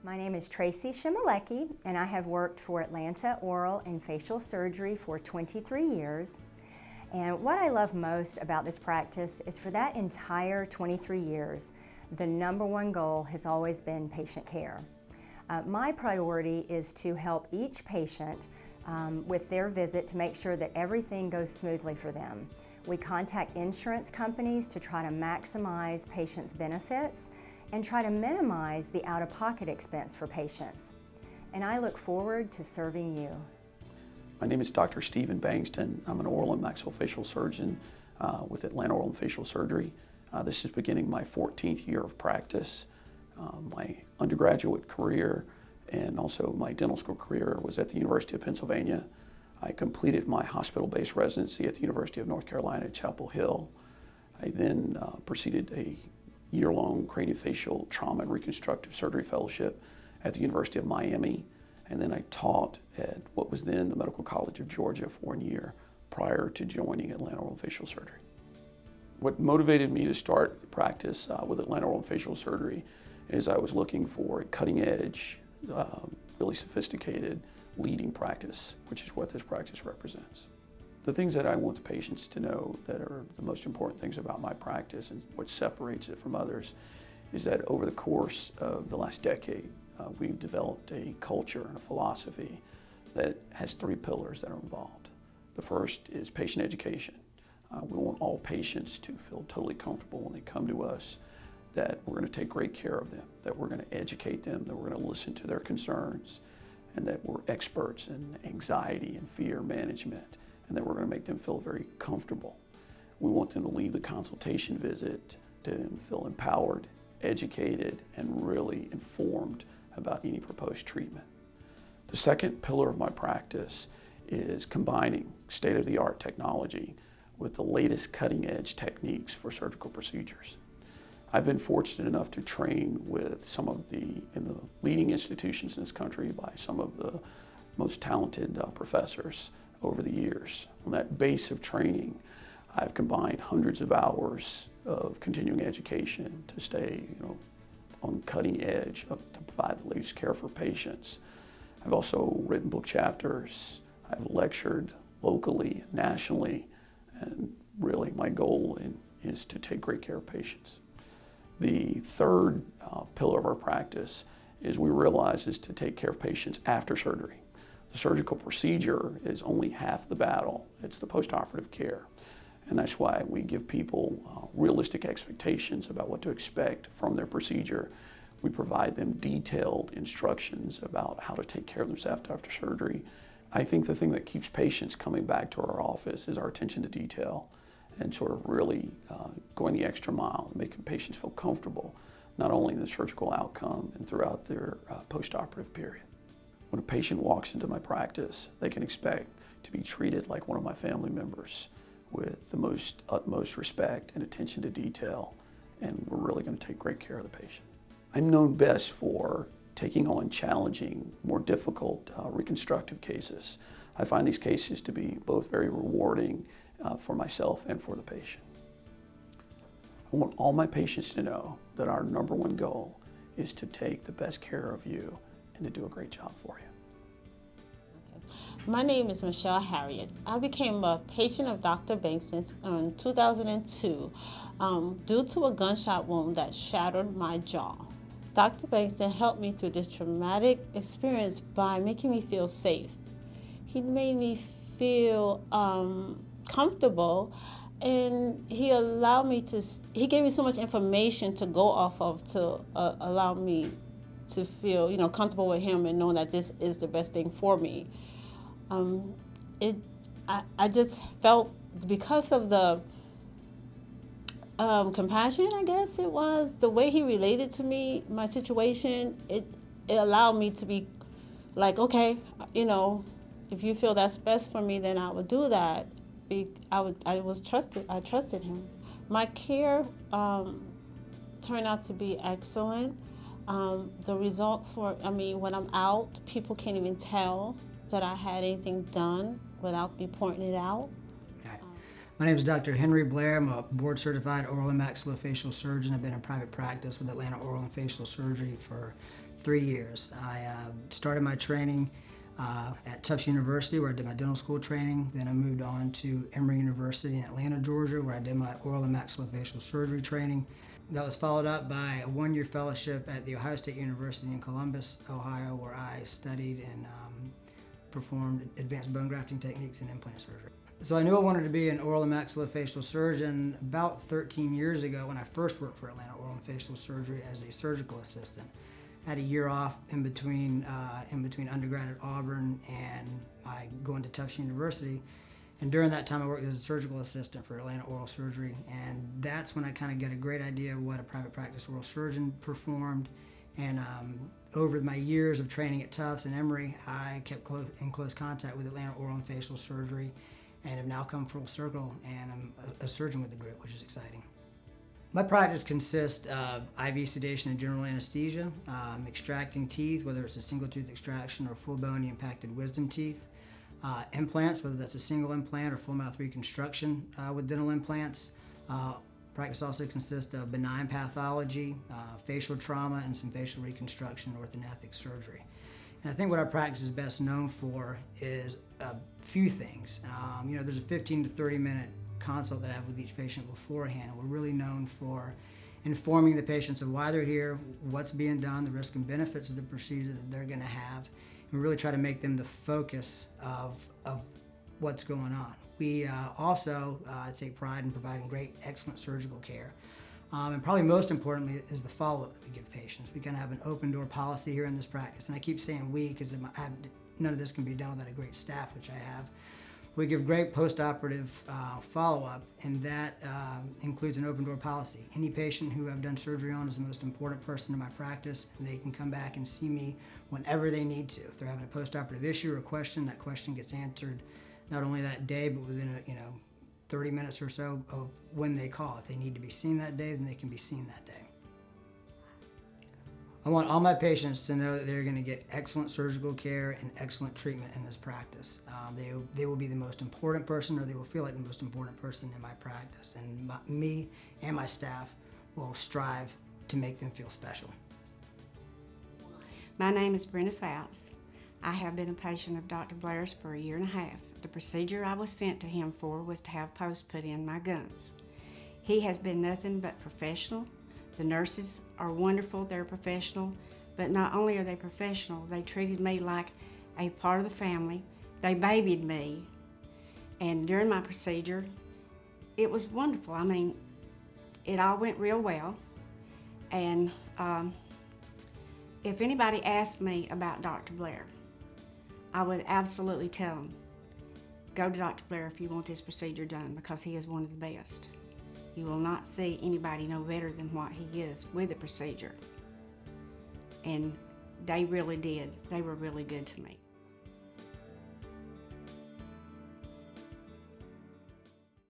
My name is Tracy Shimalecki, and I have worked for Atlanta Oral and Facial Surgery for 23 years. And what I love most about this practice is for that entire 23 years, the number one goal has always been patient care. My priority is to help each patient with their visit to make sure that everything goes smoothly for them. We contact insurance companies to try to maximize patients' benefits and try to minimize the out-of-pocket expense for patients. And I look forward to serving you. My name is Dr. Stephen Bangston. I'm an oral and maxillofacial surgeon with Atlanta Oral and Facial Surgery. This is beginning my 14th year of practice. My undergraduate career and also my dental school career was at the University of Pennsylvania. I completed my hospital-based residency at the University of North Carolina at Chapel Hill. I then proceeded a year-long craniofacial trauma and reconstructive surgery fellowship at the University of Miami, and then I taught at what was then the Medical College of Georgia for 1 year prior to joining Atlanta Oral and Facial Surgery. What motivated me to start practice with Atlanta Oral and Facial Surgery is I was looking for a cutting-edge, really sophisticated, leading practice, which is what this practice represents. The things that I want the patients to know that are the most important things about my practice and what separates it from others is that over the course of the last decade, we've developed a culture and a philosophy that has 3 pillars that are involved. The first is patient education. We want all patients to feel totally comfortable when they come to us, that we're going to take great care of them, that we're going to educate them, that we're going to listen to their concerns, and that we're experts in anxiety and fear management, and that we're going to make them feel very comfortable. We want them to leave the consultation visit to feel empowered, educated, and really informed about any proposed treatment. The second pillar of my practice is combining state-of-the-art technology with the latest cutting-edge techniques for surgical procedures. I've been fortunate enough to train with some of the leading institutions in this country by some of the most talented professors over the years. On that base of training, I've combined hundreds of hours of continuing education to stay on the cutting edge to provide the latest care for patients. I've also written book chapters. I've lectured locally, nationally, and really my goal is to take great care of patients. The third pillar of our practice is we realize is to take care of patients after surgery. The surgical procedure is only half the battle. It's the postoperative care. And that's why we give people realistic expectations about what to expect from their procedure. We provide them detailed instructions about how to take care of themselves after surgery. I think the thing that keeps patients coming back to our office is our attention to detail and sort of really going the extra mile and making patients feel comfortable, not only in the surgical outcome and throughout their postoperative period. When a patient walks into my practice, they can expect to be treated like one of my family members with the utmost respect and attention to detail, and we're really going to take great care of the patient. I'm known best for taking on challenging, more difficult reconstructive cases. I find these cases to be both very rewarding for myself and for the patient. I want all my patients to know that our number one goal is to take the best care of you and to do a great job for you. My name is Michelle Harriet. I became a patient of Dr. Bangston in 2002 due to a gunshot wound that shattered my jaw. Dr. Bangston helped me through this traumatic experience by making me feel safe. He made me feel comfortable, and he gave me so much information to go off of to allow me to feel comfortable with him and knowing that this is the best thing for me. I just felt, because of the compassion, I guess it was, the way he related to me, my situation, it allowed me to be like, okay, if you feel that's best for me, then I would do that. I trusted him. My care turned out to be excellent. The results were, when I'm out, people can't even tell that I had anything done without me pointing it out. My name is Dr. Henry Blair. I'm a board-certified oral and maxillofacial surgeon. I've been in private practice with Atlanta Oral and Facial Surgery for 3 years. I started my training at Tufts University, where I did my dental school training. Then I moved on to Emory University in Atlanta, Georgia, where I did my oral and maxillofacial surgery training. That was followed up by a 1-year fellowship at the Ohio State University in Columbus, Ohio, where I studied and performed advanced bone grafting techniques and implant surgery. So I knew I wanted to be an oral and maxillofacial surgeon about 13 years ago when I first worked for Atlanta Oral and Facial Surgery as a surgical assistant. I had a year off in between undergrad at Auburn and I going to Tufts University. And during that time I worked as a surgical assistant for Atlanta Oral Surgery, and that's when I kind of got a great idea of what a private practice oral surgeon performed. And over my years of training at Tufts and Emory, I kept in close contact with Atlanta Oral and Facial Surgery and have now come full circle, and I'm a surgeon with the group, which is exciting. My practice consists of IV sedation and general anesthesia, extracting teeth, whether it's a single tooth extraction or full bony impacted wisdom teeth, implants, whether that's a single implant or full mouth reconstruction with dental implants. Practice also consists of benign pathology, facial trauma, and some facial reconstruction, orthodontic surgery. And I think what our practice is best known for is a few things. There's a 15 to 30 minute consult that I have with each patient beforehand, and we're really known for informing the patients of why they're here, what's being done, the risk and benefits of the procedure that they're going to have, and we really try to make them the focus of what's going on. We also take pride in providing great, excellent surgical care. And probably most importantly is the follow-up that we give patients. We kind of have an open door policy here in this practice, and I keep saying we because none of this can be done without a great staff, which I have. We give great post-operative follow-up, and that includes an open door policy. Any patient who I've done surgery on is the most important person in my practice, and they can come back and see me whenever they need to. If they're having a post-operative issue or a question, that question gets answered not only that day, but within 30 minutes or so of when they call. If they need to be seen that day, then they can be seen that day. I want all my patients to know that they're going to get excellent surgical care and excellent treatment in this practice. They will be the most important person, or they will feel like the most important person in my practice. And me and my staff will strive to make them feel special. My name is Brenda Fouts. I have been a patient of Dr. Blair's for 1.5 years. The procedure I was sent to him for was to have posts put in my gums. He has been nothing but professional. The nurses are wonderful, they're professional, but not only are they professional, they treated me like a part of the family. They babied me, and during my procedure, it was wonderful. I mean, it all went real well, and if anybody asked me about Dr. Blair, I would absolutely tell them, go to Dr. Blair if you want this procedure done, because he is one of the best. You will not see anybody no better than what he is with the procedure. And they really did. They were really good to me.